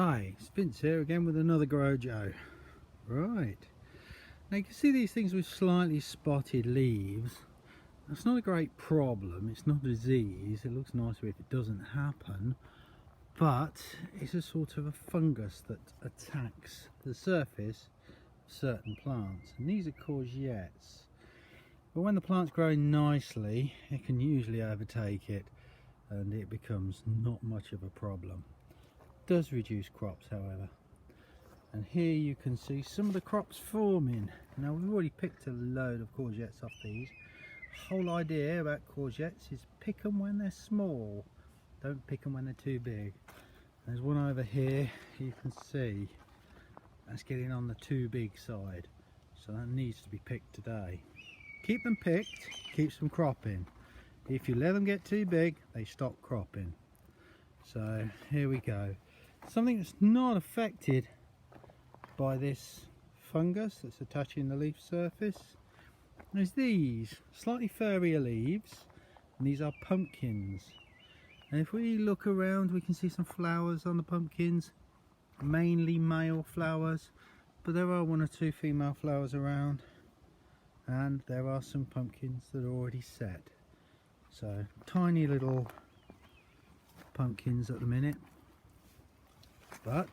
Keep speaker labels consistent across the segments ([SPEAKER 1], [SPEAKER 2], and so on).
[SPEAKER 1] Hi, it's Vince here again with another Grow Joe. Right, now you can see these things with slightly spotted leaves. That's not a great problem, it's not a disease, it looks nicer if it doesn't happen, but it's a sort of a fungus that attacks the surface of certain plants, and these are courgettes. But when the plant's growing nicely, it can usually overtake it and it becomes not much of a problem. Does reduce crops, however, and here you can see some of the crops forming. Now we've already picked a load of courgettes off these. The whole idea about courgettes is pick them when they're small, don't pick them when they're too big. There's one over here you can see that's getting on the too big side, so that needs to be picked today. Keep them picked, keeps them cropping. If you let them get too big, they stop cropping. So here we go. Something that's not affected by this fungus that's attaching the leaf surface is these slightly furrier leaves, and these are pumpkins. And if we look around, we can see some flowers on the pumpkins, mainly male flowers, but there are one or two female flowers around, and there are some pumpkins that are already set. So tiny little pumpkins at the minute, but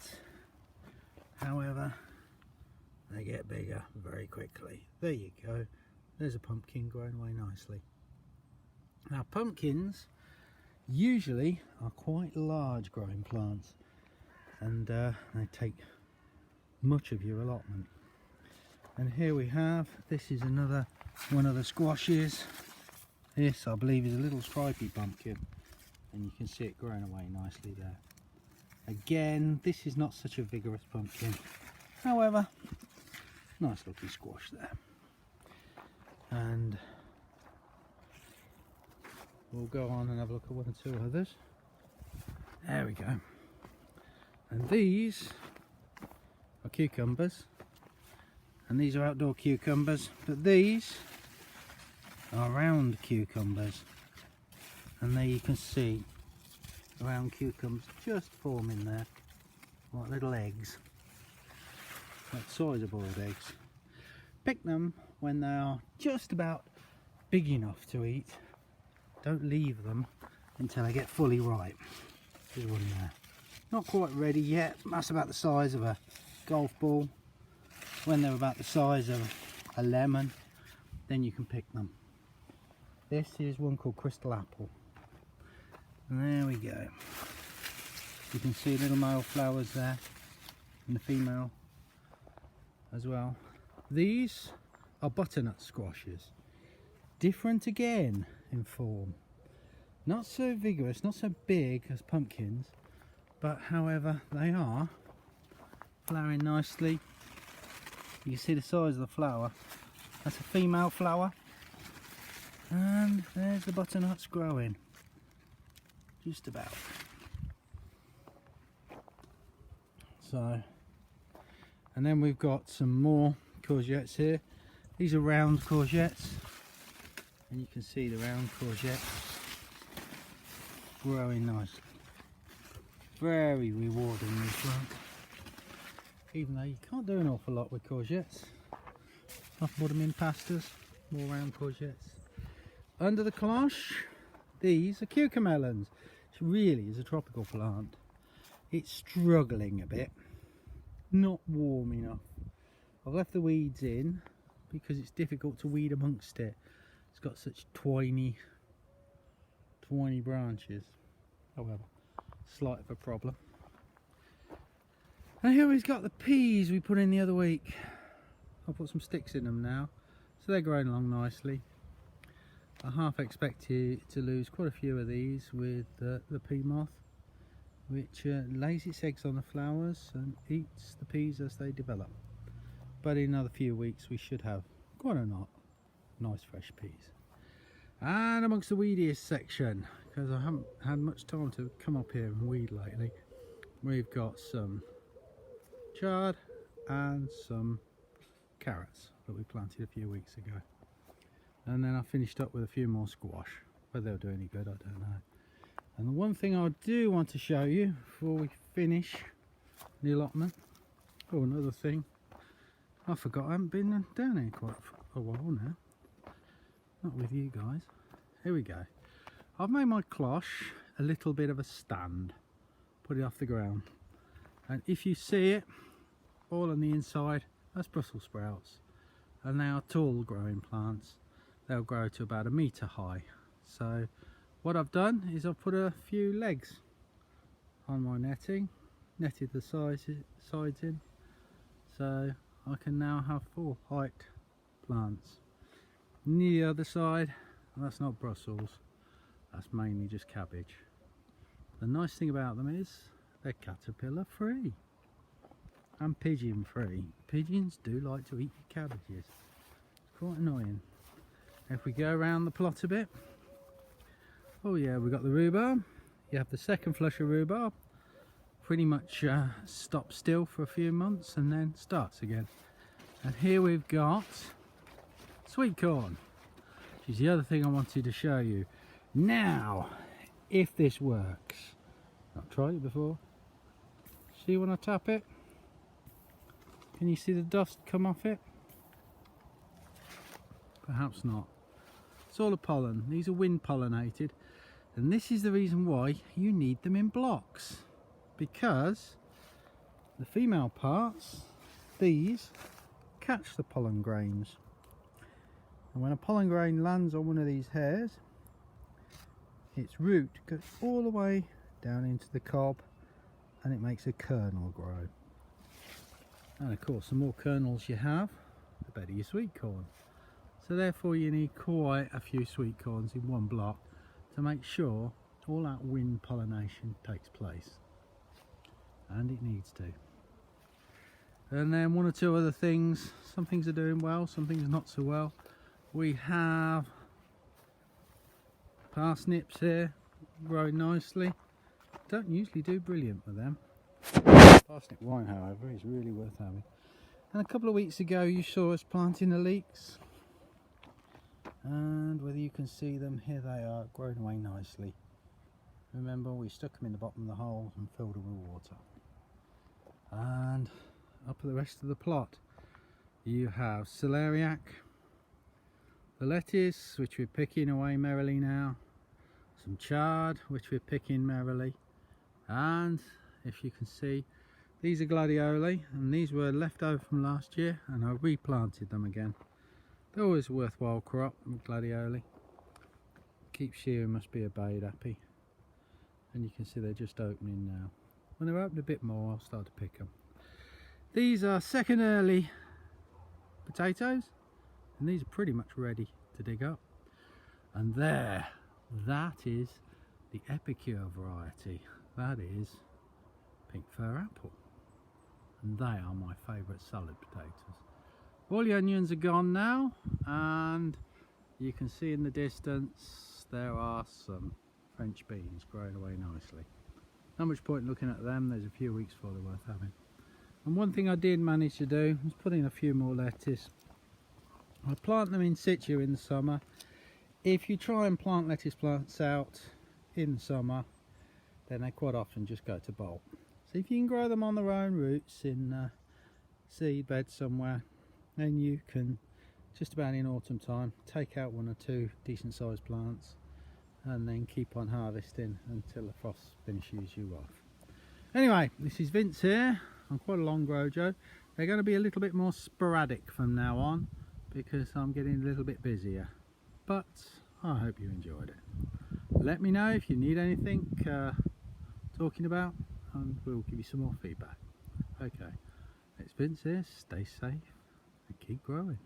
[SPEAKER 1] however they get bigger very quickly. There you go, there's a pumpkin growing away nicely. Now pumpkins usually are quite large growing plants, and they take much of your allotment. And here we have, this is another one of the squashes. This I believe is a little stripy pumpkin, and you can see it growing away nicely there. Again, this is not such a vigorous pumpkin, however, nice looking squash there. And we'll go on and have a look at one or two others. There we go. And these are cucumbers, and these are outdoor cucumbers, but these are round cucumbers. And there you can see round cucumbers just forming there, like little eggs, like size of boiled eggs. Pick them when they are just about big enough to eat. Don't leave them until they get fully ripe. There's one there. Not quite ready yet, that's about the size of a golf ball. When they're about the size of a lemon, then you can pick them. This is one called Crystal Apple. And there we go. You can see little male flowers there, and the female as well. These are butternut squashes. Different again in form. Not so vigorous, not so big as pumpkins, but however they are flowering nicely. You can see the size of the flower. That's a female flower. And there's the butternuts growing. Just about. So, and then we've got some more courgettes here. These are round courgettes, and you can see the round courgettes growing nicely. Very rewarding this plant, even though you can't do an awful lot with courgettes. I've put them in pastas, more round courgettes. Under the cloche, these are cucamelons. It really is a tropical plant. It's struggling a bit, not warm enough. I've left the weeds in because it's difficult to weed amongst it. It's got such twiny branches. However, slight of a problem. And here we've got the peas we put in the other week. I'll put some sticks in them now, so they're growing along nicely. I half expect to lose quite a few of these with the pea moth, which lays its eggs on the flowers and eats the peas as they develop. But in another few weeks we should have quite a nice fresh peas. And amongst the weediest section, because I haven't had much time to come up here and weed lately, we've got some chard and some carrots that we planted a few weeks ago. And then I finished up with a few more squash. Whether they'll do any good, I don't know. And the one thing I do want to show you before we finish the allotment. Oh, another thing. I forgot I haven't been down here quite a while now. Not with you guys. Here we go. I've made my cloche a little bit of a stand. Put it off the ground. And if you see it, all on the inside, that's Brussels sprouts. And they are tall growing plants. They'll grow to about 1 metre high. So what I've done is I've put a few legs on my netting, netted the sides in, so I can now have full height plants. And the other side, that's not Brussels, that's mainly just cabbage. The nice thing about them is they're caterpillar free and pigeon free. Pigeons do like to eat your cabbages. It's quite annoying. If we go around the plot a bit, oh yeah, we've got the rhubarb. You have the second flush of rhubarb, pretty much stops still for a few months and then starts again. And here we've got sweet corn, which is the other thing I wanted to show you. Now, if this works, I've tried it before. See when I tap it? Can you see the dust come off it? Perhaps not. It's all the pollen. These are wind pollinated. And this is the reason why you need them in blocks, because the female parts, these, catch the pollen grains, and when a pollen grain lands on one of these hairs, its root goes all the way down into the cob and it makes a kernel grow. And of course, the more kernels you have, the better your sweet corn. So therefore you need quite a few sweet corns in one block to make sure all that wind pollination takes place, and it needs to. And then one or two other things, some things are doing well, some things not so well. We have parsnips here growing nicely. Don't usually do brilliant with them. Parsnip wine, however, is really worth having. And a couple of weeks ago you saw us planting the leeks, and whether you can see them, here they are, growing away nicely. Remember, we stuck them in the bottom of the hole and filled them with water. And up at the rest of the plot you have celeriac, the lettuce, which we're picking away merrily now, some chard, which we're picking merrily, and if you can see, these are gladioli, and these were left over from last year and I replanted them again. They're always a worthwhile crop, gladioli. Keeps you, must be obeyed, happy. And you can see they're just opening now. When they're open a bit more, I'll start to pick them. These are second early potatoes, and these are pretty much ready to dig up. And there, that is the epicure variety. That is pink fir apple. And they are my favourite salad potatoes. All the onions are gone now, and you can see in the distance there are some French beans growing away nicely. Not much point looking at them, there's a few weeks before they're worth having. And one thing I did manage to do was put in a few more lettuce. I plant them in situ in the summer. If you try and plant lettuce plants out in the summer, then they quite often just go to bolt. So if you can grow them on their own roots in seed beds somewhere, then you can just about in autumn time take out 1 or 2 decent sized plants and then keep on harvesting until the frost finishes you off. Anyway, this is Vince here. I'm quite a long grojo. They're going to be a little bit more sporadic from now on because I'm getting a little bit busier, but I hope you enjoyed it. Let me know if you need anything talking about, and we'll give you some more feedback. Okay, it's Vince here. Stay safe and keep growing.